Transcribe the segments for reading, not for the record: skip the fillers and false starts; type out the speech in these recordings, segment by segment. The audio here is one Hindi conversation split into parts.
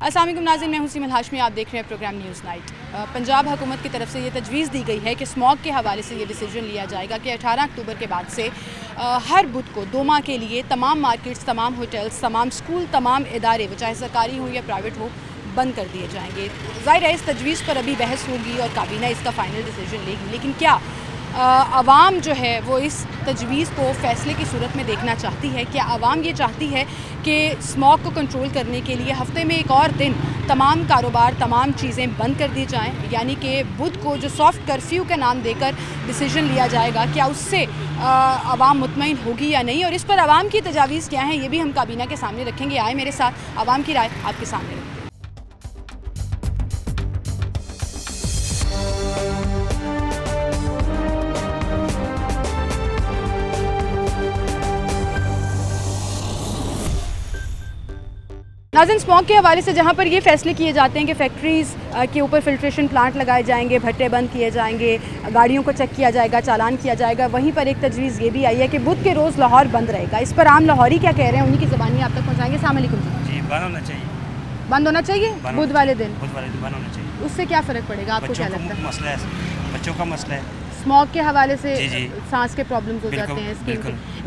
अस्सलाम वालेकुम नाज़रीन, मैं हूं सीमल हाशमी। आप देख रहे हैं प्रोग्राम न्यूज़ नाइट। पंजाब हुकूमत की तरफ से ये तजवीज़ दी गई है कि स्मॉग के हवाले से ये डिसीजन लिया जाएगा कि 18 अक्टूबर के बाद से हर बुध को 2 माह के लिए तमाम मार्केट्स, तमाम होटल्स, तमाम स्कूल, तमाम इदारे, वो चाहे सरकारी हो या प्राइवेट हो, बंद कर दिए जाएंगे। ज़ाहिर है इस तजवीज़ पर अभी बहस होगी और काबीना इसका फ़ाइनल डिसीजन लेगी, लेकिन क्या आवाम जो है वो इस तजवीज़ को फ़ैसले की सूरत में देखना चाहती है? क्या आवाम ये चाहती है कि स्मॉग को कंट्रोल करने के लिए हफ़्ते में एक और दिन तमाम कारोबार, तमाम चीज़ें बंद कर दी जाएं, यानी कि बुध को जो सॉफ्ट कर्फ्यू का नाम देकर डिसीजन लिया जाएगा, क्या उससे आवाम मुतमईन होगी या नहीं? और इस पर आवाम की तजावीज़ क्या हैं, ये भी हम काबीना के सामने रखेंगे। आए मेरे साथ, आवाम की राय आपके सामने रखें। नाज़रीन, स्मॉग के हवाले से जहाँ पर ये फैसले किए जाते हैं कि फैक्ट्रीज़ के ऊपर फिल्ट्रेशन प्लांट लगाए जाएंगे, भट्टे बंद किए जाएंगे, गाड़ियों को चेक किया जाएगा, चालान किया जाएगा, वहीं पर एक तजवीज़ ये भी आई है कि बुध के रोज़ लाहौर बंद रहेगा। इस पर आम लाहौरी क्या कह रहे हैं, उन्हीं की ज़बानी आप तक पहुँचाएंगे। अस्सलाम वालेकुम जी। बंद होना चाहिए। बंद होना चाहिए बुध वाले दिन? बुध वाले दिन बंद होना चाहिए। उससे क्या फ़र्क पड़ेगा, आपको क्या लगता है? मसला है, बच्चों का मसला है। स्मॉग के हवाले से सांस के प्रॉब्लम्स हो जाते हैं इसके,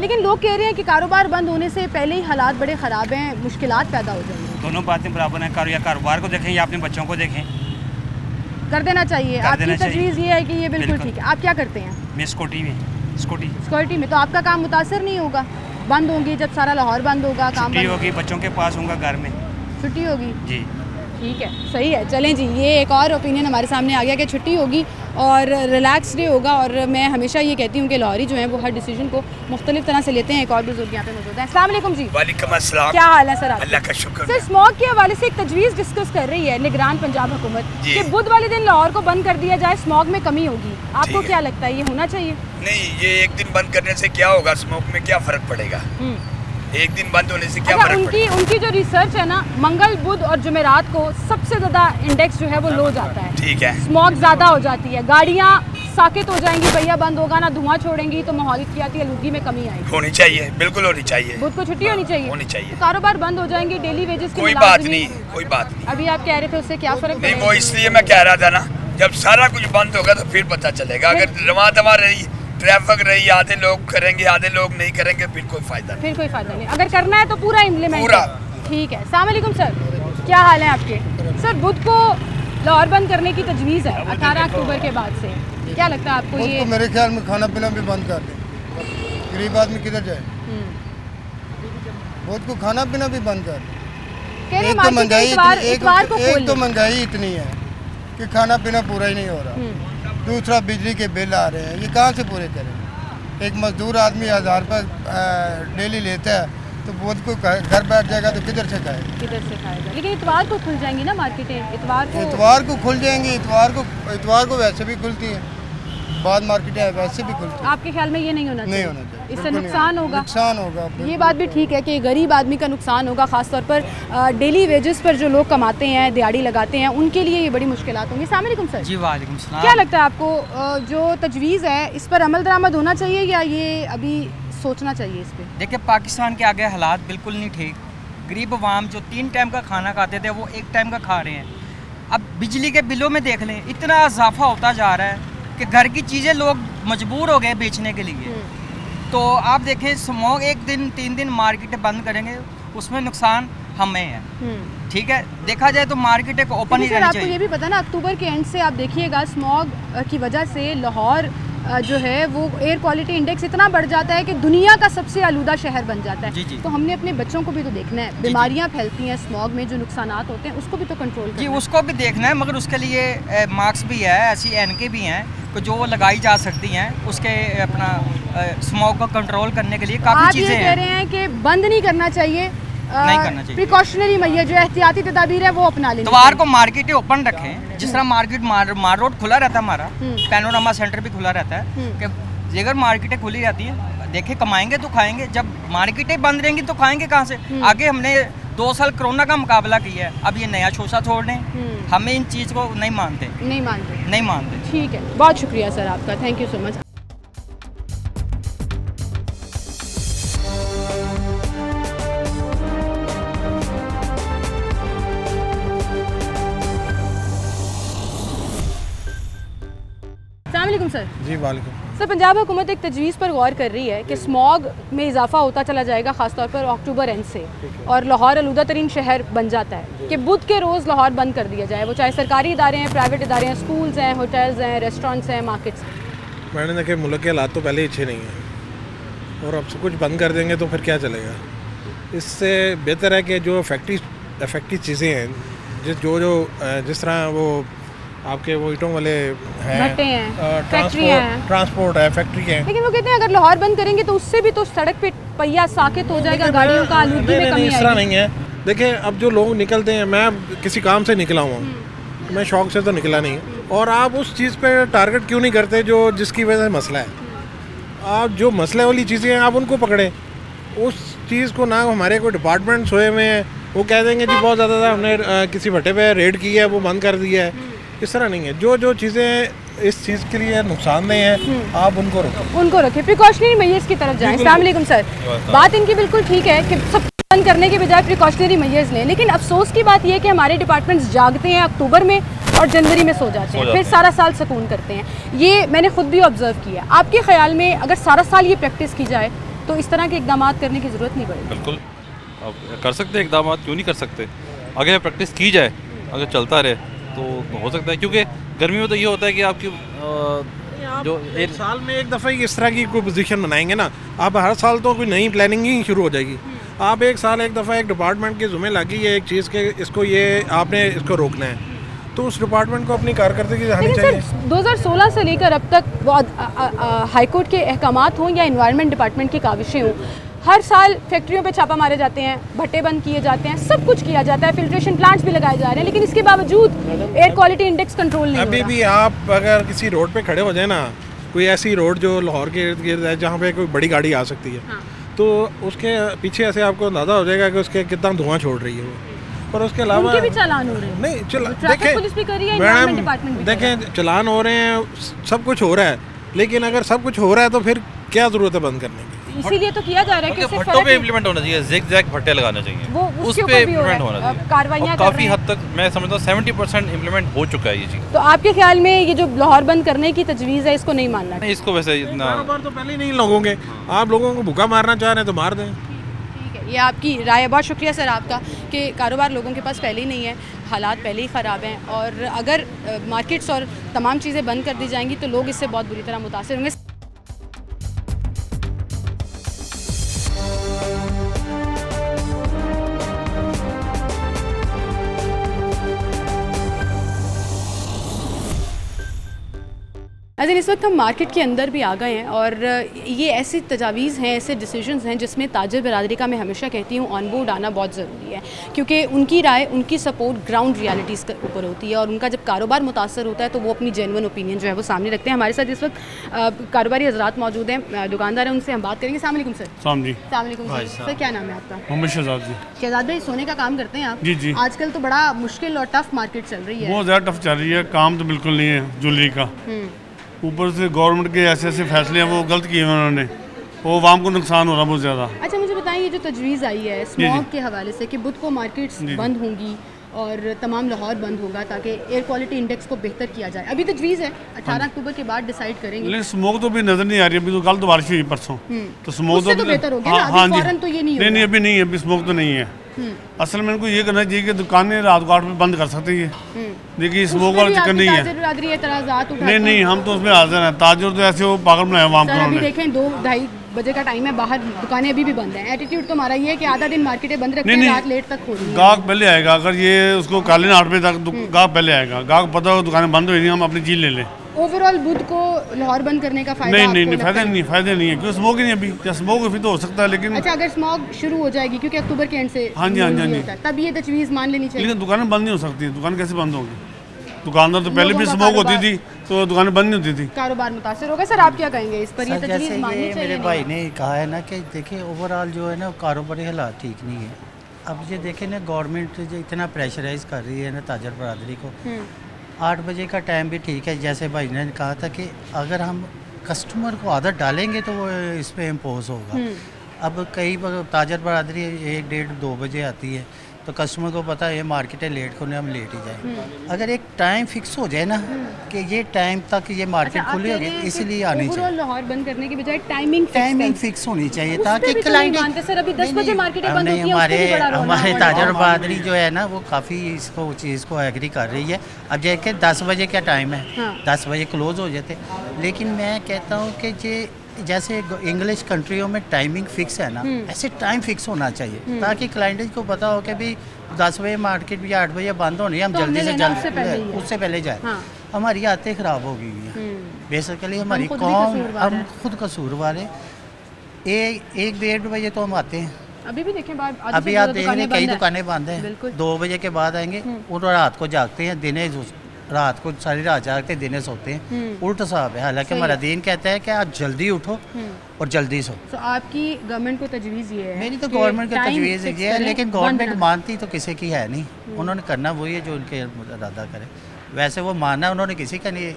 लेकिन लोग कह रहे हैं कि कारोबार बंद होने से पहले ही हालात बड़े ख़राब हैं, मुश्किलात पैदा हो जाएंगी। दोनों बातें बराबर हैं, या कारोबार को देखें या अपने बच्चों को देखें। कर देना चाहिए। आपकी तजवीज़ ये है कि ये बिल्कुल ठीक है। आप क्या करते हैं? मैं सिक्योरिटी में। तो आपका काम मुतासर नहीं होगा? बंद होंगी जब सारा लाहौर बंद होगा, काम छुट्टी होगी, बच्चों के पास होगा, घर में छुट्टी होगी जी। ठीक है, सही है। चलें जी, ये एक और ओपिनियन हमारे सामने आ गया कि छुट्टी होगी और रिलैक्स डे होगा। और मैं हमेशा ये कहती हूँ कि लाहौरी जो है वो हर डिसीजन को मुख्तलिफ तरह से लेते हैं। एक और बुजुर्ग यहाँ पे मौजूद है। अस्सलाम वालेकुम जी। वालेकुम अस्सलाम। क्या हाल है सर? अल्लाह का शुक्र। सर, स्मॉग के हवाले से एक तजवीज़ डिस्कस कर रही है निगरान पंजाब हुकूमत कि बुध वाले दिन लाहौर को बंद कर दिया जाए, स्मॉग में कमी होगी। आपको क्या लगता है, ये होना चाहिए? नहीं, ये एक दिन बंद करने से क्या होगा, स्मोक में क्या फ़र्क पड़ेगा? एक दिन बंद होने से क्या फर्क पड़ेगा? उनकी जो रिसर्च है ना, मंगल, बुध और जुमेरात को सबसे ज्यादा इंडेक्स जो है वो लो जाता है। ठीक है, स्मॉग ज्यादा हो जाती है, गाड़ियाँ साकित हो जाएंगी, भैया बंद होगा ना, धुआं छोड़ेंगी तो माहौलियाती आलूगी में कमी आएगी। होनी चाहिए, बिल्कुल होनी चाहिए। बुध को छुट्टी होनी चाहिए। तो कारोबार बंद हो जाएंगे, डेली वेजेस कोई बात नहीं। अभी आप कह रहे थे उससे क्या फर्क नहीं, वो इसलिए मैं कह रहा था ना, जब सारा कुछ बंद होगा तो फिर पता चलेगा। अगर रवा दवा रही, ट्रैफिक रही, आधे लोग करेंगे, आधे लोग नहीं करेंगे, फिर कोई फायदा नहीं। अगर करना है तो पूरा इम्प्लीमेंट पूरा। ठीक है। अस्सलाम वालेकुम सर, क्या हाल है आपके? सर, बुध को लाहौर बंद करने की तजवीज़ है 18 अक्टूबर के बाद से, क्या लगता है आपको? ये मेरे ख्याल में खाना पीना भी बंद कर दें, गरीब आदमी किधर जाए? बुध को खाना पीना भी बंद कर दें। एक तो महंगाई इतनी है कि खाना पीना पूरा ही नहीं हो रहा, दूसरा बिजली के बिल आ रहे हैं, ये कहाँ से पूरे करें? एक मजदूर आदमी 1000 रुपये डेली लेता है, तो बुध को घर बैठ जाएगा तो किधर से खाएगा? लेकिन इतवार को खुल जाएंगी ना मार्केटें, इतवार को खुल जाएंगी। इतवार को वैसे भी खुलती है, बाद मार्केटें वैसे भी खुलती है। आपके ख्याल में ये नहीं होना चाहिए? इससे नुकसान होगा। ये बात भी ठीक है कि गरीब आदमी का नुकसान होगा, ख़ासतौर पर डेली वेजेस पर जो लोग कमाते हैं, दिहाड़ी लगाते हैं, उनके लिए ये बड़ी मुश्किलात होंगी। अस्सलाम वालेकुम सर। जी वालेकुम सलाम। क्या लगता है आपको, जो तजवीज़ है इस पर अमल दरामद होना चाहिए या ये अभी सोचना चाहिए इस पर? देखिए, पाकिस्तान के आगे हालात बिल्कुल नहीं ठीक। गरीब अवाम जो 3 टाइम का खाना खाते थे वो 1 टाइम का खा रहे हैं। अब बिजली के बिलों में देख लें, इतना इजाफा होता जा रहा है कि घर की चीज़ें लोग मजबूर हो गए बेचने के लिए। तो आप देखें, स्मॉग 1 दिन 3 दिन मार्केटें बंद करेंगे, उसमें नुकसान हमें है। ठीक है, देखा जाए तो मार्केटें को ओपन ही रहनी चाहिए। आपको ये भी पता ना, अक्टूबर के एंड से आप देखिएगा स्मॉग की वजह से लाहौर जो है वो एयर क्वालिटी इंडेक्स इतना बढ़ जाता है कि दुनिया का सबसे आलूदा शहर बन जाता है। जी। तो हमने अपने बच्चों को भी तो देखना है, बीमारियां फैलती हैं स्मॉग में, जो नुकसानात होते हैं उसको भी तो कंट्रोल करना है। उसको भी देखना है, मगर उसके लिए मास्क भी है, ऐसी एनके भी हैं जो वो लगाई जा सकती हैं, उसके अपना स्मॉग को कंट्रोल करने के लिए काफ़ी चीज़ें हैं। कह रहे हैं कि बंद नहीं करना चाहिए, नहीं करना चाहिए, प्रिकॉशनरी मैया जो एहतियाती तदाबीर है वो अपना लें। इतवार को मार्केटें ओपन रखें, जिस तरह मार्केट मार रोड खुला रहता है, हमारा पैनोरामा सेंटर भी खुला रहता है, कि अगर मार्केटें खुली रहती हैं, देखे कमाएंगे तो खाएंगे, जब मार्केटें बंद रहेंगी तो खाएंगे कहाँ से? आगे हमने 2 साल कोरोना का मुकाबला किया है, अब ये नया शोषा छोड़ दें, हमें इन चीज़ को नहीं मानते। ठीक है, बहुत शुक्रिया सर आपका, थैंक यू सो मच। वालेकुम सर। जी वालेकुम। सर, पंजाब हुकूमत एक तजवीज़ पर गौर कर रही है कि स्मॉग में इजाफा होता चला जाएगा, ख़ासतौर पर अक्टूबर एंड से, और लाहौर आलूदा तरीन शहर बन जाता है कि बुध के रोज़ लाहौर बंद कर दिया जाए, वो चाहे सरकारी इदारे हैं, प्राइवेट इदारे हैं, स्कूल्स हैं, होटल्स हैं, रेस्टोरेंट्स हैं, मार्केट्स। मैंने देखा मुल्क के हालात तो पहले ही अच्छे नहीं हैं और अब सब कुछ बंद कर देंगे तो फिर क्या चलेगा। इससे बेहतर है कि जो इफेक्टिव चीज़ें हैं, जिस तरह वो आपके वो ईंटों वाले हैं, ट्रांसपोर्ट है, फैक्ट्री है, लेकिन वो कहते हैं अगर लाहौर बंद करेंगे तो उससे भी तो सड़क पे पहिया साकित हो जाएगा, गाड़ियों का आलूगी में कमी आएगी। इस तरह नहीं है। देखिए अब जो लोग निकलते हैं, मैं किसी काम से निकला हुआ, मैं शौक से तो निकला नहीं, और आप उस चीज़ पे टारगेट क्यों नहीं करते जो जिसकी वजह से मसला है। आप जो मसले वाली चीज़ें हैं आप उनको पकड़े, उस चीज़ को ना हमारे कोई डिपार्टमेंट सोए हुए हैं वो कह देंगे जी बहुत ज़्यादा हमने किसी भट्टे पे रेड की है वो बंद कर दिया है। इस तरह नहीं है। जो चीज़ें इस चीज़ के लिए नुकसानदेह हैं आप उनको रखें, प्रिकॉशनरी मेजर्स की तरफ जाएं। अस्सलाम वालेकुम सर, बात इनकी बिल्कुल ठीक है कि सब बंद करने के बजाय प्रिकॉशनरी मेजर्स लें, लेकिन अफसोस की बात यह है कि हमारे डिपार्टमेंट्स जागते हैं अक्टूबर में और जनवरी में सो जाते हैं, फिर सारा साल सुकून करते हैं। ये मैंने खुद भी ऑब्जर्व किया। आपके ख्याल में अगर सारा साल ये प्रैक्टिस की जाए तो इस तरह के इकदाम करने की ज़रूरत नहीं पड़ेगी? बिल्कुल अब कर सकते हैं इकदाम, क्यों नहीं कर सकते। अगर प्रैक्टिस की जाए, अगर चलता रहे तो हो सकता है, क्योंकि गर्मी में तो ये होता है कि आपकी जो एक साल में एक दफ़ा इस तरह की कोई पोजीशन बनाएंगे ना, आप हर साल तो कोई नई प्लानिंग ही शुरू हो जाएगी। आप एक साल एक दफ़ा एक डिपार्टमेंट के ज़िम्मे लगी है एक चीज़ के, इसको ये आपने इसको रोकना है, तो उस डिपार्टमेंट को अपनी कारकर्दगी दिखानी चाहिए। 2016 से लेकर अब तक हाईकोर्ट के अहकामात हों या एनवायरनमेंट डिपार्टमेंट की काविशें हों, हर साल फैक्ट्रियों पे छापा मारे जाते हैं, भट्टे बंद किए जाते हैं, सब कुछ किया जाता है, फिल्ट्रेशन प्लांट्स भी लगाए जा रहे हैं, लेकिन इसके बावजूद एयर क्वालिटी इंडेक्स कंट्रोल नहीं हो रहा। अभी भी आप अगर किसी रोड पे खड़े हो जाए ना, कोई ऐसी रोड जो लाहौर के इर्द गिर्द है जहाँ पे कोई बड़ी गाड़ी आ सकती है, तो उसके पीछे ऐसे आपको अंदाजा हो जाएगा कि उसके कितना धुआं छोड़ रही है वो। और उसके अलावा उनके भी चालान हो रहे हैं। नहीं ट्रैफिक पुलिस भी कर रही है, एनवायरनमेंट डिपार्टमेंट भी देखें चलान हो रहे हैं, सब कुछ हो रहा है, लेकिन अगर सब कुछ हो रहा है तो फिर क्या ज़रूरत है बंद करने की। इसीलिए तो किया जा रहा है कि भट्टों पे इम्प्लीमेंट होना चाहिए, ज़िग-ज़ैग भट्टे लगाने चाहिए, वो उस पे इम्प्लीमेंट होना चाहिए। कार्रवाइयां काफ़ी हद तक मैं समझता हूँ 70% इम्प्लीमेंट हो चुका है ये चीज़। तो आपके ख्याल में ये जो लाहौर बंद करने की तजवीज़ है इसको नहीं मानना चाहिए? इसको वैसे इतना तो पहले ही नहीं लोगोगे, आप लोगों को भूखा मारना चाह रहे हैं तो मार दें। ठीक है, ये आपकी राय है। बहुत शुक्रिया सर आपका कि कारोबार लोगों के पास पहले ही नहीं है, हालात पहले ही ख़राब हैं, और अगर मार्केट्स और तमाम चीज़ें बंद कर दी जाएंगी तो लोग इससे बहुत बुरी तरह मुतासिर होंगे। अगर इस वक्त हम मार्केट के अंदर भी आ गए हैं, और ये ऐसी तजावीज़ हैं, ऐसे डिसीजंस हैं जिसमें ताजर बरादरी का मैं हमेशा कहती हूँ ऑन बोर्ड आना बहुत ज़रूरी है, क्योंकि उनकी राय, उनकी सपोर्ट ग्राउंड रियलिटीज़ के ऊपर होती है, और उनका जब कारोबार मुतासर होता है तो वो अपनी जेन्युइन ओपिनियन जो है वो सामने रखते हैं। हमारे साथ इस वक्त कारोबारी हजरात मौजूद हैं, दुकानदार हैं, उनसे हम बात करेंगे। अस्सलाम वालेकुम सर। सर, क्या नाम है आपका? मोहम्मद शहजाद जी। शहजाद भाई, सोने का काम करते हैं आप? जी जी। आजकल तो बड़ा मुश्किल और टफ मार्केट चल रही है। बहुत ज़्यादा टफ चल रही है, काम तो बिल्कुल नहीं है ज्वेलरी का। ऊपर से गवर्नमेंट के ऐसे ऐसे फैसले हैं वो गलत किए हैं उन्होंने, वो आवाम को नुकसान हो रहा है बहुत ज़्यादा। अच्छा, मुझे बताइए, ये जो तजवीज़ आई है स्मॉग के हवाले से कि बुध को मार्केट्स बंद होंगी और तमाम लाहौर बंद होगा ताकि एयर क्वालिटी इंडेक्स को बेहतर किया जाए, अभी तजवीज़ है 18 अक्टूबर के बाद डिसाइड करेंगे, लेकिन स्मोक तो भी नज़र नहीं आ रही। अभी तो कल तो बारिश हुई परसों, तो स्मोक तो बेहतर हो गया ना, अभी फौरन तो ये नहीं होगा। नहीं, अभी नहीं है, अभी स्मोक तो नहीं है। असल में इनको ये करना चाहिए कि दुकानें रात को 8 बजे बंद कर सकते हैं। देखिए स्मोक वाला चक्कर नहीं है। नहीं, हम तो उसमें हाजिर हैं। ताजर तो ऐसे वो पागल बनाया वहाँ पर। अभी देखें 2-2:30 बजे का टाइम है, बाहर दुकानें अभी भी बंद हैं। एटीट्यूड तो हमारा ये है कि आधा दिन मार्केटें बंद रखते हैं, रात लेट तक खोलते हैं। गाहक पहले आएगा, अगर ये उसको काले 8 बजे तक गाहक पहले आएगा। गाहक पता हो दुकानें बंद हो रही, हम अपनी चीज़ ले लें। ओवरऑल बुध को लाहौर बंद करने का फायदा नहीं, फायदा नहीं है, क्योंकि स्मोक ही नहीं अभी। या स्मोक अभी तो हो सकता है, लेकिन अच्छा अगर स्मोक शुरू हो जाएगी क्योंकि अक्टूबर के एंड से, हाँ जी, तब ये तजवीज़ मान लेनी चाहिए। लेकिन दुकानें बंद नहीं हो सकती, दुकान कैसे बंद होगी? दुकानदार तो पहले भी स्मोक होती थी तो दुकानें बंद नहीं होती थी, कारोबार मुतासिर होगा। सर, आप क्या कहेंगे इस पर? ये तजवीज़ माननी चाहिए? मेरे भाई ने कहा है ना कि देखिए ओवरऑल जो है ना कारोबारी हालात ठीक नहीं है। अब ये देखें ना, गवर्नमेंट जो इतना प्रेशराइज कर रही है ना ताजर बरादरी को, 8 बजे का टाइम भी ठीक है, जैसे भाई ने कहा था कि अगर हम कस्टमर को आदत डालेंगे तो वो इस पर इम्पोज होगा। अब कई ताजर बरादरी 1, 1:30, 2 बजे आती है, तो कस्टमर को पता है ये मार्केट है, लेट होने हम लेट ही जाए। अगर एक टाइम फिक्स हो जाए ना कि ये टाइम तक ये मार्केट खुली होगी, इसलिए आनी चाहिए। लाहौर बंद करने के बजाय टाइमिंग फिक्स होनी चाहिए ताकि क्लाइंट सर अभी 10 बजे मार्केट बंद होती है। हमारे ताजर बरादरी जो है ना वो काफ़ी इसको चीज़ को एग्री कर रही है। अब जैसे 10 बजे क्या टाइम है, 10 बजे क्लोज हो जाते, लेकिन मैं कहता हूँ कि ये जैसे इंग्लिश कंट्रियों में टाइमिंग फिक्स है ना, ऐसे टाइम फिक्स होना चाहिए ताकि क्लाइंट को पता हो कि भाई 10 बजे मार्केट या 8 बजे बंद होनी है, हम जल्दी से जल्द उससे पहले जाए। हमारी आदतें ख़राब हो गई हैं बेसिकली, हमारी कौम, हम खुद कसूरवार है। 1-1-1:30 बजे तो हम आते हैं, अभी भी देखें अभी आप देखें कई दुकानें बंद हैं। 2 बजे के बाद आएंगे और रात को जागते हैं, दिने रात को सारी रात जागते दिने सोते हैं। उल्टा साहब है। हालांकि हमारा दीन कहता है कि आप जल्दी उठो और जल्दी सो। तो आपकी गवर्नमेंट को तजवीज़ ये है? मेरी तो गवर्नमेंट की तजवीज़ ये है, लेकिन गवर्नमेंट मानती तो किसी की है नहीं। उन्होंने करना वही है जो उनके इरादा करे। वैसे वो माना उन्होंने किसी का नहीं,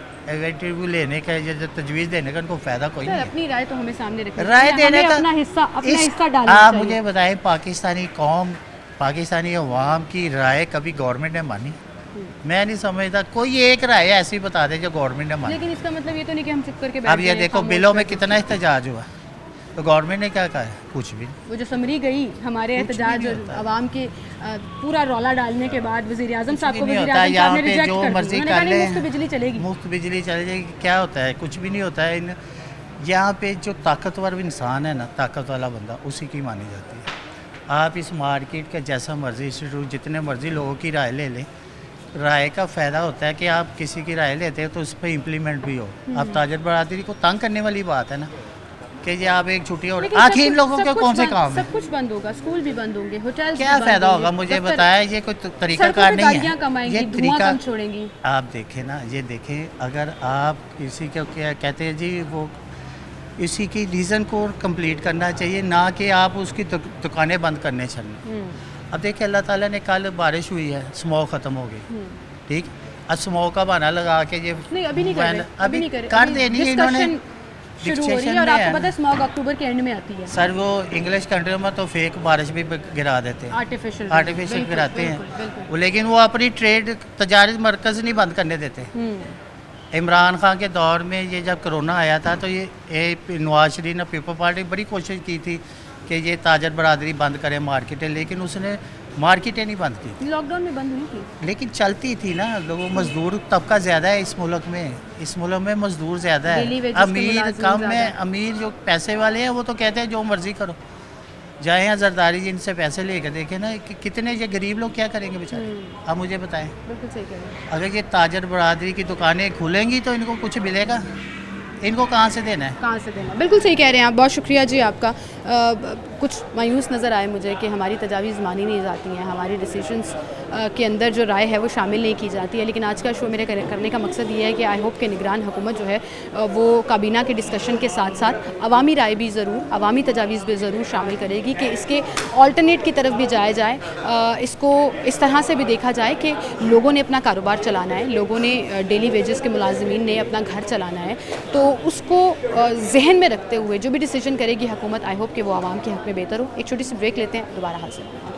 इंटरव्यू लेने का या तजवीज़ देने का उनको फ़ायदा कोई नहीं है। अपनी राय तो हमें सामने रखनी, राय देने का अपना हिस्सा डालना। आप मुझे बताएं, पाकिस्तानी कौम, पाकिस्तानी अवाम की राय कभी गवर्नमेंट ने मानी? मैं नहीं समझता कोई एक राय ऐसी बता दे जो गवर्नमेंट ने मानी। लेकिन इसका मतलब ये तो नहीं कि हम चुप करके बैठ अब ये देखो बिलों में कितना एहतजाज हुआ, तो गवर्नमेंट ने क्या कहा? कुछ भी। वो जो समरी गई हमारे एहतजाज और आवाम के पूरा रौला डालने के बाद वज़ीर-ए-आज़म साहब को यहाँ पे जो मर्जी कर ले, मुफ्त बिजली चलेगी, मुफ्त बिजली चले जाएगी। क्या होता है? कुछ भी नहीं होता है। यहाँ पे जो ताकतवर इंसान है ना, ताकत वाला बंदा, उसी की मानी जाती है। आप इस मार्केट का जैसा मर्जी इंस्टीट्यूट, जितने मर्जी लोगों की राय ले लें, राय का फ़ायदा होता है कि आप किसी की राय लेते हैं तो उस पर इम्प्लीमेंट भी हो। अब ताजर बरादरी को तंग करने वाली बात है ना कि ये आप एक छुट्टी और आखिर इन लोगों के कौन से काम है? सब कुछ बंद होगा, स्कूल भी बंद होंगे, होटल क्या फ़ायदा होगा? मुझे बताया, ये कोई तरीकाकार नहीं है। ये तरीका छोड़ेंगी। आप देखें ना, ये देखें, अगर आप किसी को क्या कहते हैं जी, वो इसी की रीज़न को कंप्लीट करना चाहिए, ना कि आप उसकी दुकानें बंद करने चलें। अब देखिए अल्लाह ताला ने, कल बारिश हुई है, स्मोक ख़त्म हो गई, ठीक। अब स्मोक का बहाना लगा के ये अभी नहीं कर देनी है इन्होंने, शुरू हो रही है। और आपको पता है स्मॉग अक्टूबर के एंड में आती है। सर वो इंग्लिश कंट्री में तो फेक बारिश भी गिरा देते हैं, आर्टिफिशियल गिराते हैं वो, लेकिन वो अपनी ट्रेड तजारत मरकज़ नहीं बंद करने देते। इमरान खान के दौर में ये जब कोरोना आया था तो ये नवाज शरीफ ने, पीपल पार्टी बड़ी कोशिश की थी कि ये ताजर बरादरी बंद करें मार्केटें, लेकिन उसने मार्केटें नहीं बंद की। लॉकडाउन में बंद हुई थी, लेकिन चलती थी ना। लोगों, मजदूर तबका ज़्यादा है इस मुल्क में, इस मुल्क में मजदूर ज़्यादा है, अमीर कम है। अमीर जो पैसे वाले हैं वो तो कहते हैं जो मर्ज़ी करो, जाए यहाँ जरदारी जी इनसे पैसे लेकर देखें ना कि कितने ये गरीब लोग क्या करेंगे बेचारे। आप मुझे बताएं, बिल्कुल सही कह रहे हैं। अगर ये ताजर बरादरी की दुकानें खुलेंगी तो इनको कुछ मिलेगा, इनको कहाँ से देना है? कहाँ से देना? बिल्कुल सही कह रहे हैं आप, बहुत शुक्रिया जी आपका। कुछ मायूस नज़र आए मुझे कि हमारी तजावीज़ मानी नहीं जाती हैं, हमारी डिसीजंस के अंदर जो राय है वो शामिल नहीं की जाती है। लेकिन आज का शो मेरे करने का मकसद ये है कि आई होप कि निगरान हुकूमत जो है वो काबीना के डिस्कशन के साथ साथ अवामी राय भी ज़रूर, अवामी तजावीज़ भी ज़रूर शामिल करेगी कि इसके ऑल्टरनेट की तरफ भी जाया जाए। इसको इस तरह से भी देखा जाए कि लोगों ने अपना कारोबार चलाना है, लोगों ने डेली वेजेस के मुलाजिमीन ने अपना घर चलाना है, तो उसको जहन में रखते हुए जो भी डिसीजन करेगी हुकूमत, आई होप कि वो आवाम के हक़ में बेहतर हो। एक छोटी सी ब्रेक लेते हैं, दोबारा हाजिर हैं।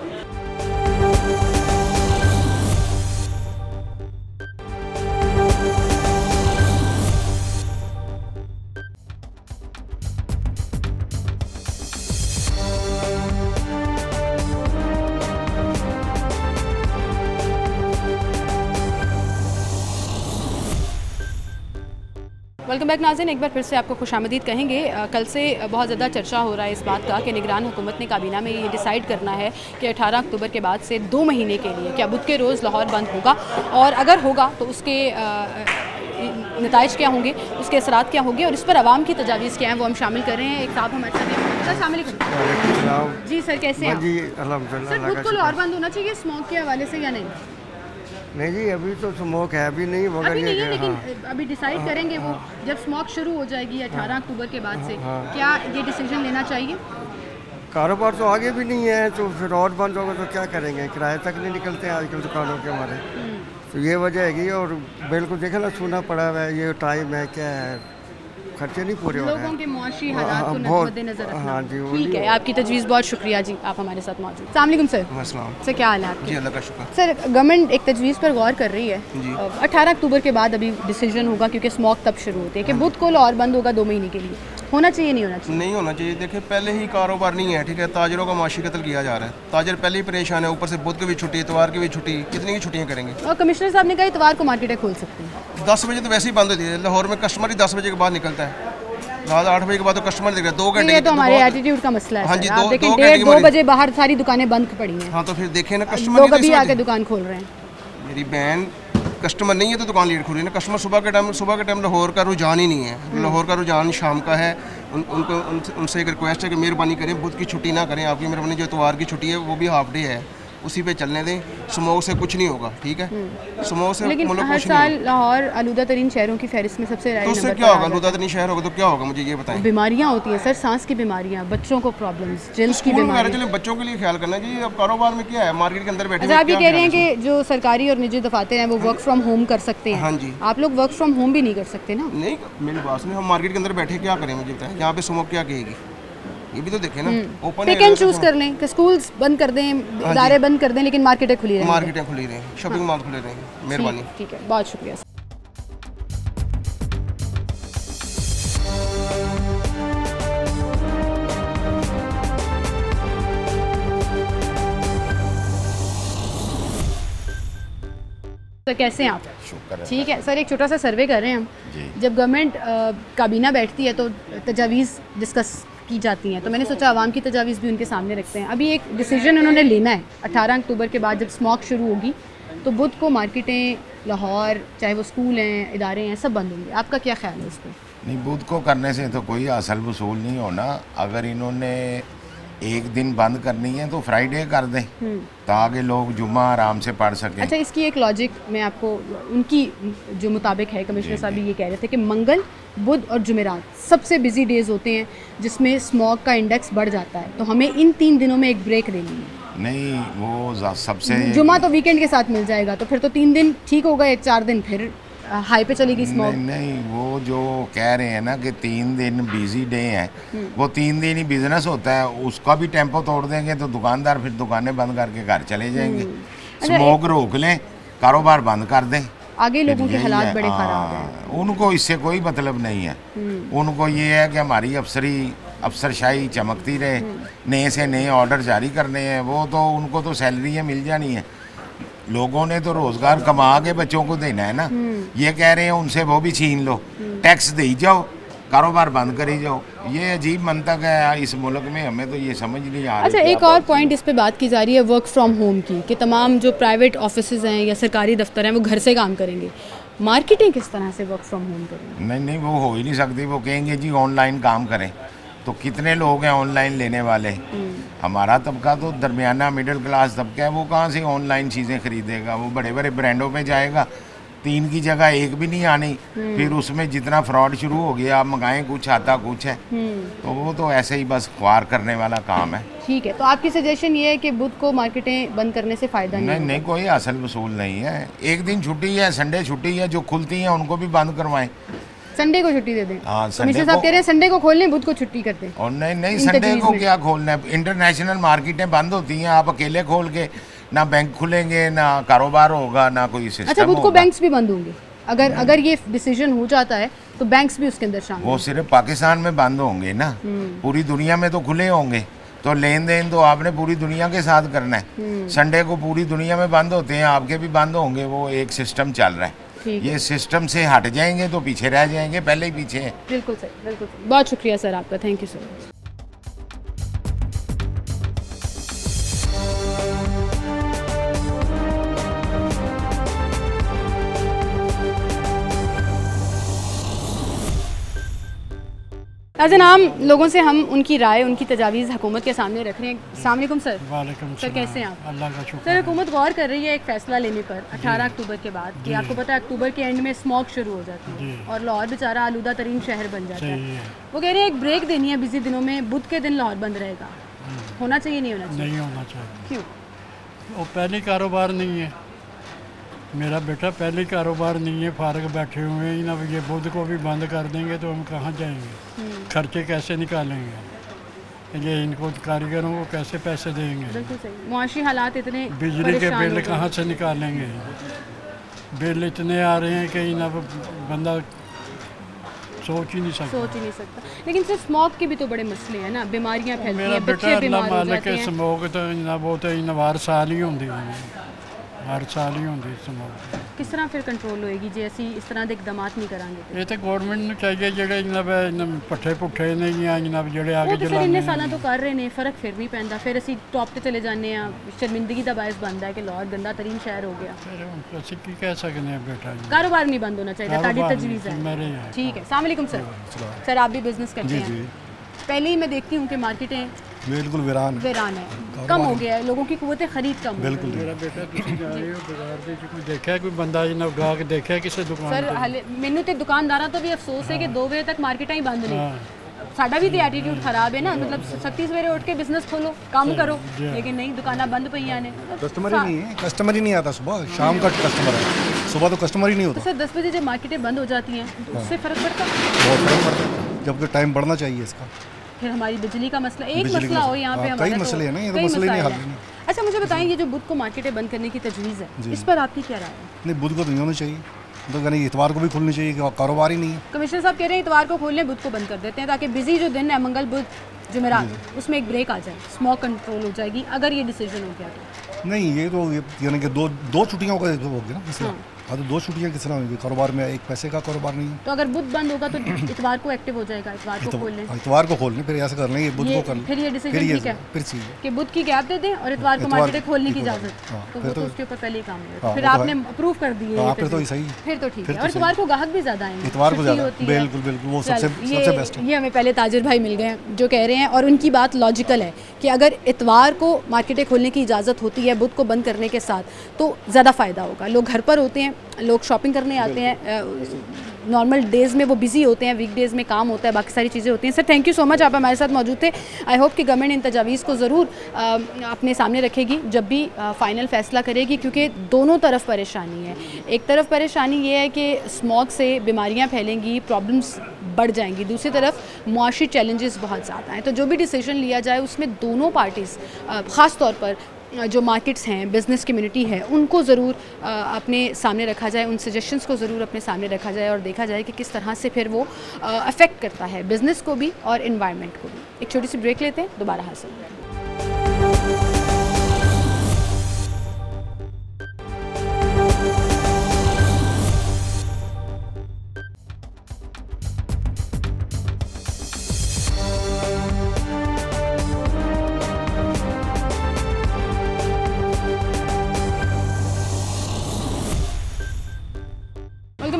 वेलकम बैक नाज़रीन, एक बार फिर से आपको खुशामदीद कहेंगे। कल से बहुत ज़्यादा चर्चा हो रहा है इस बात का कि निगरान हुकूमत ने काबीना में ये डिसाइड करना है कि 18 अक्टूबर के बाद से 2 महीने के लिए क्या बुध के रोज़ लाहौर बंद होगा, और अगर होगा तो उसके नताइज क्या होंगे, उसके असरात क्या होंगे, और इस पर आवाम की तजावीज़ क्या हैं वो हम शामिल कर रहे हैं। एक साहब हमारे साथ हैं। अस्सलाम वालेकुम जी सर, कैसे हैं? जी अल्हम्दुलिल्लाह। सर बुध को लाहौर बंद होना चाहिए स्मोक के हवाले से या नहीं? नहीं जी, अभी तो स्मोक है, अभी नहीं, मगर अभी नहीं है, लेकिन हाँ, अभी डिसाइड करेंगे वो जब स्मोक शुरू हो जाएगी 18 अक्टूबर के बाद से। क्या ये डिसीजन लेना चाहिए? कारोबार तो आगे भी नहीं है, तो फिर और बंद होगा तो क्या करेंगे? किराए तक नहीं निकलते हैं आजकल दुकानों के हमारे, तो ये वजह हैगी। और बिल्कुल देखे ना, सुना पड़ा हुआ है, ये टाइम है क्या है, खर्चे नहीं पूरे हो रहे हैं, लोगों के मुआशी हालात को मद्देनजर रखना। हाँ जी, ठीक है, आपकी तजवीज़ बहुत शुक्रिया जी, आप हमारे साथ मौजूद। अस्सलाम वालेकुम सर। सर क्या हाल है आपके? जी अल्लाह का शुक्र। सर गवर्नमेंट एक तजवीज़ पर गौर कर रही है, 18 अक्टूबर के बाद अभी डिसीजन होगा क्योंकि स्मोक तब शुरू होती है कि बुध को लाहौर बंद होगा 2 महीने के लिए, होना चाहिए नहीं होना चाहिए? नहीं होना चाहिए। देखिए पहले ही कारोबार नहीं है, ठीक है, ताजरों का माशी कत्ल किया जा रहा है, ताजर पहले ही परेशान है, ऊपर से बुध की भी छुट्टी, इतवार की भी छुट्टी, कितनी की छुट्टियाँ करेंगे। और कमिश्नर साहब ने कहा इतवार को मार्केटें खोल सकते हैं। 10 बजे तो वैसे ही बंद होती है लाहौर में, कस्टमर ही 10 बजे के बाद निकलता है, रात 8 बजे के बाद तो कस्टमर दिख रहा है, 2 घंटे। ये तो हमारे एटीट्यूड का मसला है। हाँ जी, आप देखें 1:30-2 बजे बाहर सारी दुकानें बंद पड़ी हैं। हाँ तो फिर देखें ना, कस्टमर लोग अभी आके दुकान खोल रहे हैं। मेरी बहन, कस्टमर नहीं है तो दुकान लेट खुली ना, कस्टमर सुबह के टाइम लाहौर का रुझान ही नहीं है, लाहौर का रुझान शाम का है। उनसे एक रिक्वेस्ट है कि मेहरबानी करें, बुध की छुट्टी ना करें, आपकी मेहरबानी, जो इतवार की छुट्टी है वो भी हाफ डे है, उसी पे चलने दें, स्मोक से कुछ नहीं होगा, ठीक है। स्मोक से लेकिन हर साल लाहौर आलूदा तरीन शहरों की फहरिस्त में सबसे तो उससे क्या होगा? आलूदा तरीन शहर होगा तो क्या होगा, मुझे ये बताएं। बीमारियां होती हैं सर, सांस की बीमारियां, बच्चों को प्रॉब्लम्स, जिन्स की बीमारियां। चलिए बच्चों के लिए ख्याल करना चाहिए, अब कारोबार में क्या है, मार्केट के अंदर बैठे। अच्छा, आप ये कह रहे हैं कि जो सरकारी और निजी दफातर हैं वो वर्क फ्रॉम होम कर सकते हैं। हाँ जी, आप लोग वर्क फ्रॉम होम भी नहीं कर सकते ना? नहीं, मेरी बात सुनिए, हम मार्केट के अंदर बैठे क्या करें, मुझे बताएं, यहाँ पे स्मोक क्या कहेगी, ये भी तो देखें ना। ओपन पिक एंड चूज कर लें कि स्कूल्स बंद कर दें, इदारे बंद कर दें, लेकिन मार्केटें खुली रहें, मार्केटें खुली रहें, शॉपिंग मॉल खुले रहें, मेहरबानी। ठीक है, बहुत शुक्रिया। तो कैसे हैं आप? ठीक है सर, एक छोटा सा सर्वे कर रहे हैं हम। जब गवर्नमेंट काबीना बैठती है तो तजावीज़ डिस्कस की जाती हैं, तो मैंने सोचा आवाम की तजावीज़ भी उनके सामने रखते हैं। अभी एक डिसीजन उन्होंने लेना है, 18 अक्टूबर के बाद जब स्मोक शुरू होगी तो बुध को मार्केटें लाहौर, चाहे वो स्कूल हैं, इदारे हैं, सब बंद होंगे। आपका क्या ख्याल है उस पर? नहीं, बुध को करने से तो कोई असल वसूल नहीं होना। अगर इन्होंने एक दिन बंद करनी है तो फ्राइडे कर दें ताकि लोग जुम्मा आराम से पढ़ सकें। अच्छा, इसकी एक लॉजिक मैं आपको, उनकी जो मुताबिक है, कमिश्नर साहब भी ये कह रहे थे कि मंगल, बुध और जुमेरात सबसे बिजी डेज होते हैं जिसमें स्मोक का इंडेक्स बढ़ जाता है, तो हमें इन 3 दिनों में एक ब्रेक लेनी है। नहीं, वो सबसे, जुमा तो वीकेंड के साथ मिल जाएगा, तो फिर तो 3 दिन ठीक हो गए, 4 दिन फिर हाई पे चलेगी स्मोक। नहीं, वो जो कह रहे हैं ना कि 3 दिन बिजी डे हैं, वो 3 दिन ही बिजनेस होता है, उसका भी टेम्पो तोड़ देंगे तो दुकानदार फिर दुकानें बंद करके घर चले जाएंगे। स्मोक रोक लें, कारोबार बंद कर दें, आगे लोगों के हालात बड़े खराब हैं। उनको इससे कोई मतलब नहीं है। उनको ये है कि हमारी अफसरशाही चमकती रहे, नए से नए ऑर्डर जारी करने हैं, वो तो उनको तो सैलरियाँ मिल जानी है। लोगों ने तो रोजगार कमा के बच्चों को देना है ना। ये कह रहे हैं उनसे वो भी छीन लो, टैक्स दे जाओ, कारोबार बंद करी जाओ। ये अजीब मंतक है इस मुल्क में, हमें तो ये समझ नहीं आ रहा। अच्छा, एक और पॉइंट इस पे बात की जा रही है वर्क फ्रॉम होम की, कि तमाम जो प्राइवेट ऑफिसेज हैं या सरकारी दफ्तर हैं वो घर से काम करेंगे। मार्केटिंग किस तरह से वर्क फ्रॉम होम करेंगे? नहीं, वो हो ही नहीं सकती। वो कहेंगे जी ऑनलाइन काम करें, तो कितने लोग हैं ऑनलाइन लेने वाले? हमारा तबका तो दरमियाना मिडिल क्लास तबका है, वो कहाँ से ऑनलाइन चीज़ें खरीदेगा? वो बड़े बड़े ब्रांडों पे जाएगा, 3 की जगह 1 भी नहीं आनी, फिर उसमें जितना फ्रॉड शुरू हो गया, आप मंगाएं कुछ आता कुछ है, तो वो तो ऐसे ही बस ख्वार करने वाला काम है। ठीक है, तो आपकी सजेशन ये है कि बुध को मार्केटें बंद करने से फ़ायदा नहीं, कोई असल वसूल नहीं है। एक दिन छुट्टी है, संडे छुट्टी है, जो खुलती हैं उनको भी बंद करवाएं, संडे को छुट्टी दे दें। हाँ, कमिश्नर साहब कह रहे हैं संडे को खोल लें, बुध को छुट्टी कर दें। और नहीं, संडे को क्या खोलना है? इंटरनेशनल मार्केटें बंद होती हैं, आप अकेले खोल के ना बैंक खुलेंगे, ना कारोबार होगा, ना कोई सिस्टम। अच्छा, बुध को बैंक्स भी बंद होंगे? अगर ये डिसीजन हो जाता है तो बैंक्स भी उसके अंदर शामिल? वो सिर्फ पाकिस्तान में बंद होंगे ना, पूरी दुनिया में तो खुले होंगे, तो लेन देन तो आपने पूरी दुनिया के साथ करना है। संडे को पूरी दुनिया में बंद होते हैं, आपके भी बंद होंगे, वो एक सिस्टम चल रहा है। ये सिस्टम से हट जाएंगे तो पीछे रह जाएंगे, पहले ही पीछे हैं। बिल्कुल सही, बिल्कुल सही। बहुत शुक्रिया सर आपका, थैंक यू सो मच। नाज़रीन, आम लोगों से हम उनकी राय, उनकी तजावीज़ हुकूमत के सामने रख रहे हैं। अस्सलाम वालेकुम सर। वालेकुम सर, कैसे हैं आप? अल्लाह का शुक्र। सर, हुकूमत गौर कर रही है एक फ़ैसला लेने पर 18 अक्टूबर के बाद, कि आपको पता है अक्टूबर के एंड में स्मोक शुरू हो जाती है और लाहौर बेचारा आलूदा तरीन शहर बन जाता है। वो कह रहे हैं एक ब्रेक देनी है बिजी दिनों में, बुध के दिन लाहौर बंद रहेगा। होना चाहिए नहीं होना चाहिए? नहीं होना चाहिए। क्यों? वो पहली कारोबार नहीं है, मेरा बेटा पहले कारोबार नहीं है, फारग बैठे हुए हैं ना, ये बुध को भी बंद कर देंगे तो हम कहाँ जाएंगे, खर्चे कैसे निकालेंगे, ये इनको कारीगरों को कैसे पैसे देंगे, बिल्कुल सही। मुआशी हालात इतने, बिजली के बिल कहाँ से निकालेंगे, बिल इतने आ रहे हैं कि ना बंदा सोच ही नहीं सकता। लेकिन सिर्फ स्मोक के भी तो बड़े मसले हैं ना, बीमारियां फैलती हैं, बच्चे बीमार हो जाते हैं। स्मोक तो ना वो तो हर साल ही होती है, हर साल ही होती स्मोक। किस तरह फिर कंट्रोल होएगी जे असी इस तरह के इकदाम नहीं करांगे? ये तो गवर्नमेंट ने चाहिए जेडे जनाब पट्ठे पुट्ठे नहीं है जनाब जेडे आगे चलाने इन्ने सालों तो कर रहे ने, फर्क फिर नहीं पैंदा, फिर असी टॉप ते चले जाने आ, शर्मिंदगी दा बायस बनदा है कि लाहौर गंदा तरीन शहर हो गया। फिर असी की कह सकते हैं बेटा, कारोबार नहीं बंद होना चाहिए, ताड़ी तजवीज़ है। ठीक है, अस्सलाम वालेकुम सर, आप भी बिजनेस करते हैं? पहले ही मैं देखती हूँ कि मार्केटें बिल्कुल वीरान है, कम हो गया है, लोगों की कुव्वत खरीद कम बिल्कुल। मेरा बेटा तुम जा रहे हो बाजार दे कोई देखा है, कोई बंदा जिन्ना गाहक देखा है किसी दुकान सर हाले मैनू ते दुकानदारां तो भी अफसोस है कि 2 बजे तक मार्केटां ही बंद नहीं। साडा भी तो एटीट्यूड खराब है ना, मतलब सख्ती सवेरे उठ के बिजनेस खोलो, काम करो, लेकिन नहीं, दुकानें बंद पईयां ने, कस्टमर ही नहीं है, कस्टमर ही नहीं आता सुबह, शाम का कस्टमर है, सुबह तो कस्टमर ही नहीं होता। तो सर 10 बजे जब मार्केटें बंद हो जाती हैं उससे फ़र्क पड़ता है? बहुत फ़र्क पड़ता है, जबकि टाइम बढ़ना चाहिए इसका। फिर हमारी बिजली का मसला, एक मसला हो यहाँ पे, कई मसले हैं ना, ये तो मसले नहीं हल नहीं। अच्छा मुझे बताएं, ये जो बुध को मार्केटें बंद करने की तजवीज़ है, इस पर आपकी क्या राय है? नहीं, बुध को नहीं होना चाहिए, तो यानी इतवार को भी खुलनी चाहिए, कारोबार ही नहीं है। कमिश्नर साहब कह रहे हैं इतवार को खोल लें, बुध को बंद कर देते हैं, ताकि बिजी जो दिन है मंगल बुध जुमेरात उसमें एक ब्रेक आ जाए, स्मोक कंट्रोल हो जाएगी, अगर ये डिसीजन हो गया तो। नहीं, ये तो यानी कि दो छुट्टियों का हो गया ना, हाँ तो 2 छुट्टियाँ किस तरह होंगी, कारोबार में एक पैसे का कारोबार नहीं है। तो अगर बुध बंद होगा तो इतवार को एक्टिव हो जाएगा, इतवार को खोल लें, इतवार को खोल लें, फिर ऐसा कर लेंगे, बुध को कर लें, फिर ये डिसीजन ठीक है, फिर चाहिए कि बुध की गैप दे दें और इतवार को मार्केटें खोलने की इजाज़त, तो वो तो उसके ऊपर पहले ही काम है, फिर आपने अप्रूव कर दिए, फिर तो सही, फिर तो ठीक है। और इतवार को ग्राहक भी ज़्यादा आएंगे, इतवार को ज़्यादा, बिल्कुल बिल्कुल, वो सबसे बेस्ट है। ये हमें पहले ताजिर भाई मिल गए हैं जो कह रहे हैं, और उनकी बात लॉजिकल है कि अगर इतवार को मार्केटें खोलने की इजाज़त होती है बुध को बंद करने के साथ, तो ज़्यादा फ़ायदा होगा। लोग घर पर होते हैं, लोग शॉपिंग करने आते हैं, नॉर्मल डेज़ में वो बिज़ी होते हैं, वीक डेज़ में काम होता है, बाकी सारी चीज़ें होती हैं। Sir thank you so much, आप हमारे साथ मौजूद थे। आई होप कि गवर्नमेंट इन तजावीज़ को ज़रूर अपने सामने रखेगी जब भी फ़ाइनल फ़ैसला करेगी, क्योंकि दोनों तरफ परेशानी है। एक तरफ परेशानी ये है कि स्मॉग से बीमारियाँ फैलेंगी, प्रॉब्लम्स बढ़ जाएंगी, दूसरी तरफ मुआशी चैलेंजेस बहुत ज़्यादा हैं। तो जो भी डिसीजन लिया जाए उसमें दोनों पार्टीज़, ख़ास तौर पर जो मार्केट्स हैं, बिज़नेस कम्युनिटी है, उनको ज़रूर अपने सामने रखा जाए, उन सजेशंस को ज़रूर अपने सामने रखा जाए और देखा जाए कि किस तरह से फिर वो अफेक्ट करता है बिज़नेस को भी और इन्वायरमेंट को भी। एक छोटी सी ब्रेक लेते हैं, दोबारा हासिल होंगे।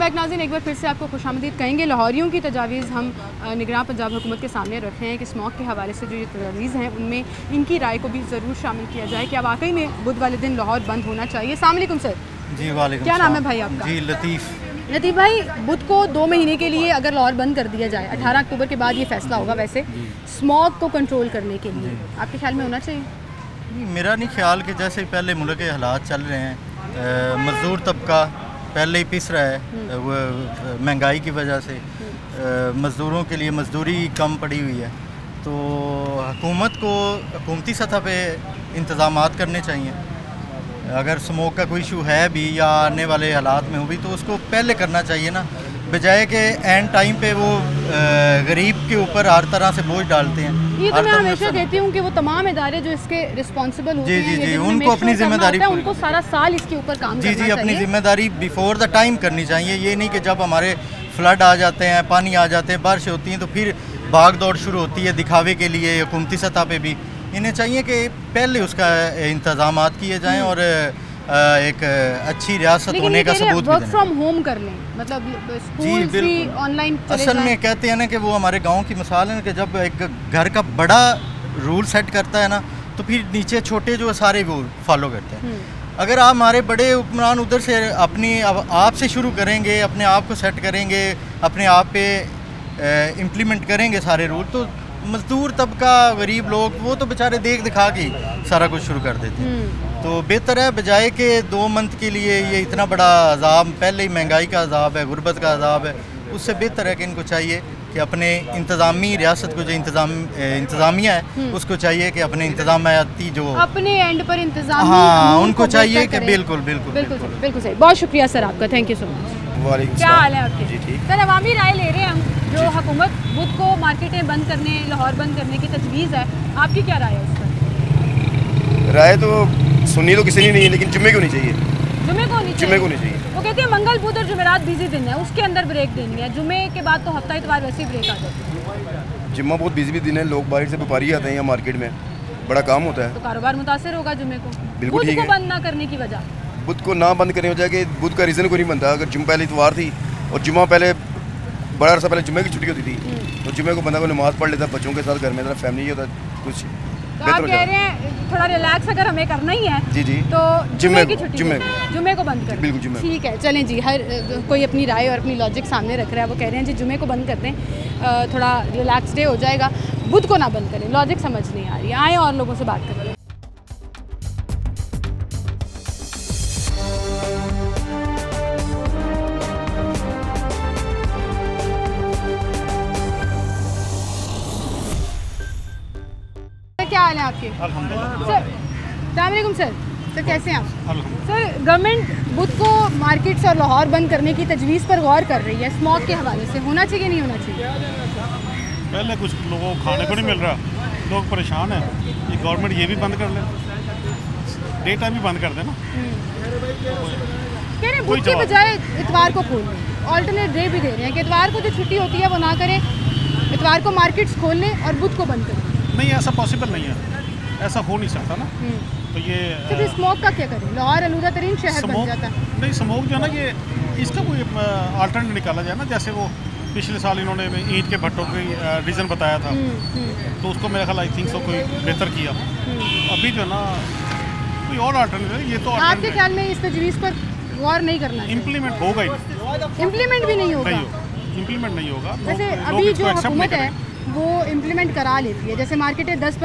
नाज़रीन एक बार फिर से आपको खुशामदीद कहेंगे। लाहौरियों की तजावीज़ हम निगरान पंजाब हुकूमत के सामने रख रहे हैं कि स्मोक के हवाले से जो ये तजावीज़ हैं उनमें इनकी राय को भी ज़रूर शामिल किया जाए। क्या वाकई में बुध वाले दिन लाहौर बंद होना चाहिए? अस्सलाम वालेकुम सर। जी वालेकुम। क्या नाम है भाई आपका? जी लतीफ़। लतीफ़ भाई, बुध को 2 महीने के लिए अगर लाहौर बंद कर दिया जाए, 18 अक्टूबर के बाद ये फैसला होगा, वैसे स्मोक को कंट्रोल करने के लिए आपके ख्याल में होना चाहिए? मेरा नहीं ख्याल कि जैसे पहले मुल्क के हालात चल रहे हैं, मज़दूर तबका पहले ही पिस रहा है, वो महंगाई की वजह से मज़दूरों के लिए मज़दूरी कम पड़ी हुई है, तो हुकूमत को हुकूमती सतह पे इंतज़ामात करने चाहिए। अगर स्मोक का कोई इशू है भी या आने वाले हालात में हो भी तो उसको पहले करना चाहिए ना, बजाय कि एंड टाइम पे वो गरीब के ऊपर हर तरह से बोझ डालते हैं। ये तो मैं हमेशा कहती हूँ कि वो तमाम इदारे जो इसके रिस्पॉन्सिबल होते हैं, जी उनको अपनी जिम्मेदारी, उनको सारा साल इसके ऊपर काम करना चाहिए। अपनी जिम्मेदारी बिफोर द टाइम करनी चाहिए। ये नहीं कि जब हमारे फ्लड आ जाते हैं, पानी आ जाते हैं, बारिश होती हैं तो फिर भाग दौड़ शुरू होती है दिखावे के लिए। हुकूमती सतह पे भी इन्हें चाहिए कि पहले उसका इंतजामात किए जाएँ और एक अच्छी रियासत होने का सबूत भी वर्क फ्रॉम होम कर लें, मतलब स्कूल्स भी ऑनलाइन चले असल में कहते हैं ना कि वो हमारे गांव की मिसाल है कि जब एक घर का बड़ा रूल सेट करता है ना तो फिर नीचे छोटे जो सारे वो फॉलो करते हैं। अगर आप हमारे बड़े हुक्मरान उधर से अपनी आप से शुरू करेंगे, अपने आप को सेट करेंगे, अपने आप पे इम्प्लीमेंट करेंगे सारे रूल, तो मज़दूर तबका, गरीब लोग वो तो बेचारे देख दिखा के सारा कुछ शुरू कर देते हैं। तो बेहतर है बजाय के 2 मंथ के लिए ये इतना बड़ा अजाब, पहले ही महंगाई का अजाब है, गुर्बत का अजाब है, उससे बेहतर है कि इनको चाहिए कि अपने इंतज़ामी रियासत को जो इंतज़ामिया है उसको चाहिए कि अपने इंतज़ामियाती जो अपने एंड पर इंतज़ाम, हाँ उनको चाहिए कि बिल्कुल बिल्कुल बिल्कुल बिल्कुल सही। बहुत शुक्रिया सर आपका, थैंक यू सो मच। क्या हाल है आपके? जी ठीक। सर अवामी राय ले रहे हैं हम, जो हुकूमत बुध को मार्केटें बंद करने, लाहौर बंद करने की तजवीज़ है, आपकी क्या राय है उस पर? राय तो सुनी तो किसी ने नहीं है, लेकिन जुम्मे को नहीं चाहिए, जुम्मे को नहीं चाहिए। वो कहते हैं मंगल बुध और जुमेरात बिजी दिन है, उसके अंदर ब्रेक देनी है, जुम्मे के बाद तो हफ्ता इतवार वैसे ही ब्रेक आ जाती है। जुम्मा बहुत बिजी दिन है, लोग बाहर से व्यापारी आते हैं यहाँ मार्केट में, बड़ा काम होता है, तो कारोबार मुतासर होगा जुम्मे को। बिल्कुल ठीक है। बुध को बंद ना करने की वजह, बुध को ना बंद करने की वजह कि बुध का रीज़न को नहीं बनता। अगर जुम्मा पहले इतवार थी और जुम्मा पहले बड़ा अर्सा पहले जुम्मे की छुट्टी होती थी, तो जुम्मे को बंदा को नमाज़ पढ़ लेता, बच्चों के साथ घर में फैमिली होता कुछ। तो आप कह रहे हैं थोड़ा रिलैक्स अगर हमें करना ही है जी तो जुम्मे की छुट्टी, जुम्मे को बंद करें। बिल्कुल जुम्मे। ठीक है, चलें जी, हर कोई अपनी राय और अपनी लॉजिक सामने रख रहा है। वो कह रहे हैं जी जुम्मे को बंद कर दें, थोड़ा रिलैक्स डे हो जाएगा, बुध को ना बंद करें। लॉजिक समझ नहीं आ रही है, आए और लोगों से बात करते हैं। क्या हाल है आपके? सर अस्सलामुअलैकुम सर, कैसे हैं आप? सर गवर्नमेंट बुध को मार्केट्स और लाहौर बंद करने की तजवीज़ पर गौर कर रही है, स्मॉग के हवाले से, होना चाहिए नहीं होना चाहिए? पहले कुछ लोगों को खाने को नहीं मिल रहा, लोग परेशान हैं, ये गवर्नमेंट ये भी बंद कर ले, डे टाइम भी बंद कर देना। कह रहे हैं बुध की बजाय इतवार को खोल लें, ऑल्टरनेट डे भी दे रहे हैं कि इतवार को जो छुट्टी होती है वो ना करें, इतवार को मार्केट्स खोल लें और बुध को बंद करें। नहीं, ऐसा पॉसिबल नहीं है, ऐसा हो नहीं सकता ना। तो ये तो फिर स्मोक का क्या करें? लाहौर आलूदा तरीन शहर बन जाता है। नहीं, स्मोक जो है ना, ये इसका कोई अल्टरनेट निकाला जाए ना। जैसे वो पिछले साल इन्होंने ईंट के भट्टों की रीज़न बताया था, तो उसको मेरा ख्याल आई थिंक सो कोई बेहतर किया। अभी जो है ना कोई और अल्टरनेट, ये तो आपके ख्याल में इस तजवीज़ पर गौर नहीं करना, इम्प्लीमेंट होगा ही नहीं, इम्प्लीमेंट भी नहीं होगा, इम्प्लीमेंट नहीं होगा। वैसे अभी जो हुकूमत है वो इम्प्लीमेंट करा लेती है, जैसे मार्केटें 10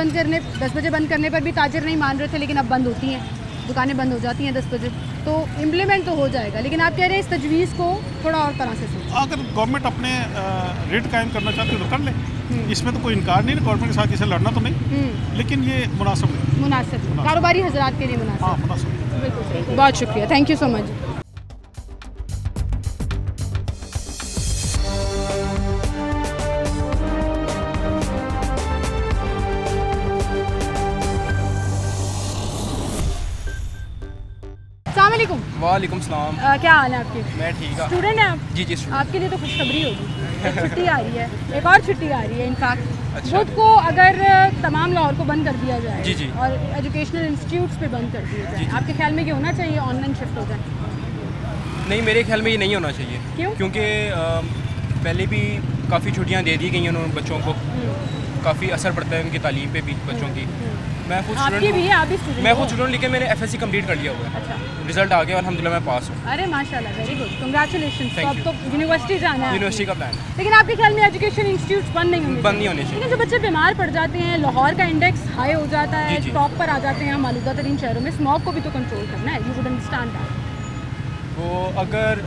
बजे बंद करने पर भी ताजिर नहीं मान रहे थे, लेकिन अब बंद होती हैं, दुकानें बंद हो जाती हैं 10 बजे, तो इम्प्लीमेंट तो हो जाएगा। लेकिन आप कह रहे हैं इस तजवीज़ को थोड़ा और तरह से सोचें। अगर गवर्नमेंट अपने रेट कायम करना चाहती है तो कर ले, इसमें तो कोई इनकार नहीं है, गवर्नमेंट के साथ इसे लड़ना तो नहीं, लेकिन ये मुनासिब नहीं, मुनासिब कारोबारी हजरात के लिए मुनासिब। हाँ, मुनासिब। बिल्कुल सही, बहुत शुक्रिया, थैंक यू सो मच। वालेकुम सलाम। क्या हाल है आपके? मैं ठीक हूँ। स्टूडेंट हैं आप? जी जी स्टूडेंट। आपके लिए तो खुशखबरी होगी, एक छुट्टी आ रही है, एक और छुट्टी आ रही है इनफैक्ट। अच्छा। बुध को अगर तमाम लाहौर को बंद कर दिया जाए जी जी, और एजुकेशनल इंस्टीट्यूट्स पे बंद कर दिया जाए, आपके ख्याल में ये होना चाहिए, ऑनलाइन शिफ्ट हो जाए? नहीं, मेरे ख्याल में ये नहीं होना चाहिए। क्यों? क्योंकि पहले भी काफ़ी छुट्टियाँ दे दी गई हैं उन्होंने बच्चों को, काफ़ी असर पड़ता है उनकी तालीम पे भी बच्चों की। मैं खुद स्टूडेंट, मैं खुद स्टूडेंट, लेकिन मैंने FSC कंप्लीट कर लिया हुआ है। अच्छा। रिजल्ट आ गया और अल्हम्दुलिल्लाह मैं पास हूँ। अरे माशाल्लाह, वेरी गुड, कांग्रेचुलेशंस। तो अब तो यूनिवर्सिटी जाना है, यूनिवर्सिटी का प्लान। लेकिन आपके ख्याल में एजुकेशन इंस्टीट्यूट्स बंद नहीं होने चाहिए? लेकिन जो बच्चे बीमार पड़ जाते हैं, लाहौर का इंडेक्स हाई हो जाता है, टॉप पर आ जाते हैं हम आलूदा तरीन शहरों में, स्मॉग को भी तो कंट्रोल करना है, यू वुड अंडरस्टैंड दैट। वो अगर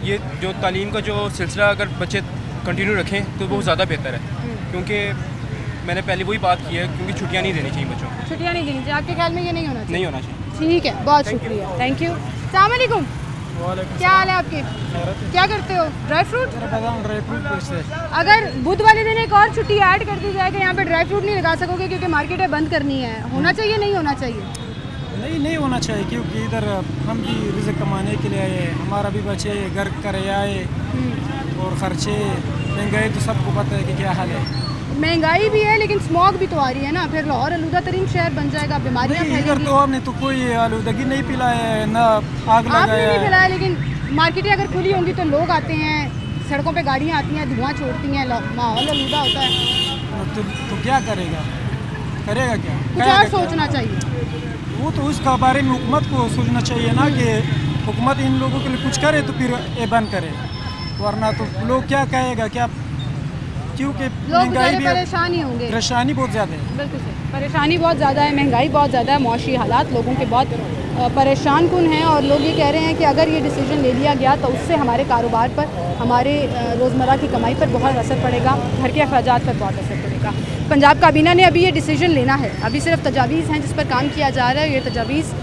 ये जो तालीम का जो सिलसिला अगर बच्चे कंटिन्यू रखें तो वो ज़्यादा बेहतर है, क्योंकि मैंने पहले वही बात की है, क्योंकि छुट्टियाँ नहीं देनी चाहिए बच्चों को। छुट्टियाँ नहीं देनी चाहिए, आपके ख्याल में ये नहीं होना चाहिए? नहीं होना चाहिए। ठीक है, बहुत शुक्रिया, थैंक यू। अस्सलाम वालेकुम, क्या हाल है आपके? क्या करते हो? Dry fruit? Dry fruit. अगर बुध वाले दिन एक और छुट्टी ऐड कर दी जाए कि यहाँ पे ड्राई फ्रूट नहीं लगा सकोगे क्योंकि मार्केटें बंद करनी है, होना चाहिए नहीं होना चाहिए? नहीं होना चाहिए, क्योंकि इधर हम भी रिज़्क़ कमाने के लिए आए, हमारा भी बच्चे घर कर आए और ख़र्चे, महंगाई तो सबको पता है कि क्या हाल है। महंगाई भी है, लेकिन स्मॉग भी तो आ रही है ना, फिर लाहौर आलूदा तरीन शहर बन जाएगा, बीमारियां फैलेंगी। तो आपने तो कोई आलूदगी नहीं पिलाया है, ना आग लगाया। आपने नहीं पिलाया, लेकिन मार्केटें अगर खुली होंगी तो लोग आते हैं, सड़कों पे गाड़ियाँ आती हैं, धुआं छोड़ती हैं, माहौल आलूदा होता है। तो क्या करेगा क्या? कुछ और सोचना चाहिए। वो तो उसका बारे में हुकूमत को सोचना चाहिए ना, कि हुकूमत इन लोगों के लिए कुछ करे तो फिर ये बंद करे, वरना तो लोग क्या कहेगा, क्या क्योंकि लोग परेशान ही होंगे, परेशानी बहुत ज़्यादा है। बिल्कुल सही, परेशानी बहुत ज़्यादा है, महंगाई बहुत ज़्यादा है, मौशी हालात लोगों के बहुत परेशान कुन हैं और लोग ये कह रहे हैं कि अगर ये डिसीजन ले लिया गया तो उससे हमारे कारोबार पर, हमारे रोज़मर्रा की कमाई पर बहुत असर पड़ेगा, घर के अखराजात पर बहुत असर पड़ेगा। पंजाब काबीना ने अभी ये डिसीजन लेना है, अभी सिर्फ तजावीज़ हैं जिस पर काम किया जा रहा है। ये तजावीज़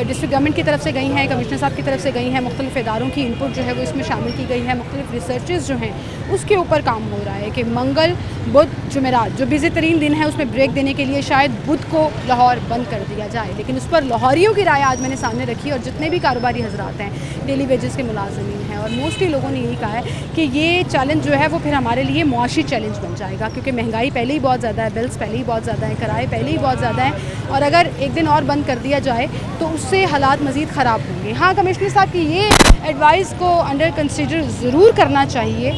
डिस्ट्रिक्ट गवर्नमेंट की तरफ से गई हैं, कमिश्नर साहब की तरफ से गई हैं, मुख्तलिफ इदारों की इनपुट जो है वो इसमें शामिल की गई है, मुख्तलिफ रिसर्चेस जो हैं उसके ऊपर काम हो रहा है कि मंगल, बुध, जुमेरात जो बिजी तरीन दिन है उसमें ब्रेक देने के लिए शायद बुध को लाहौर बंद कर दिया जाए। लेकिन उस पर लाहौरियों की राय आज मैंने सामने रखी और जितने भी कारोबारी हजरात हैं, डेली वेजेस के मुलाजमीन हैं और मोस्टली लोगों ने यही कहा है कि ये चैलेंज जो है वो फिर हमारे लिए मुआशी चैलेंज बन जाएगा, क्योंकि महंगाई पहले ही बहुत ज़्यादा है, बिल्स पहले ही बहुत ज़्यादा हैं, किराए पहले ही बहुत ज़्यादा हैं और अगर एक दिन और बंद कर दिया जाए तो उससे हालात मज़ीद ख़राब होंगे। हाँ, कमिश्नर साहब की ये एडवाइस को अंडर कंसिडर ज़रूर करना चाहिए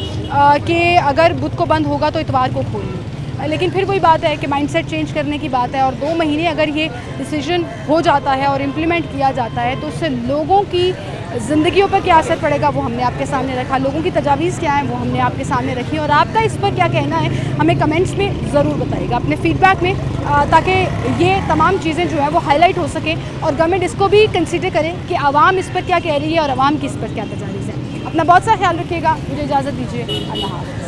कि अगर बुध को बंद होगा तो इतवार को खोलिए, लेकिन फिर वही बात है कि माइंडसेट चेंज करने की बात है और 2 महीने अगर ये डिसीजन हो जाता है और इम्प्लीमेंट किया जाता है तो उससे लोगों की ज़िंदगियों पर क्या असर पड़ेगा वो हमने आपके सामने रखा, लोगों की तजावीज़ क्या हैं वो हमने आपके सामने रखी और आपका इस पर क्या कहना है हमें कमेंट्स में ज़रूर बताइएगा अपने फीडबैक में, ताकि ये तमाम चीज़ें जो है वो हाईलाइट हो सके और गवर्नमेंट इसको भी कंसीडर करे कि आवाम इस पर क्या कह रही है और आवाम की इस पर क्या तजावीज़ है। अपना बहुत सा ख्याल रखिएगा, मुझे इजाज़त दीजिए, अल्लाह हाफ़िज़।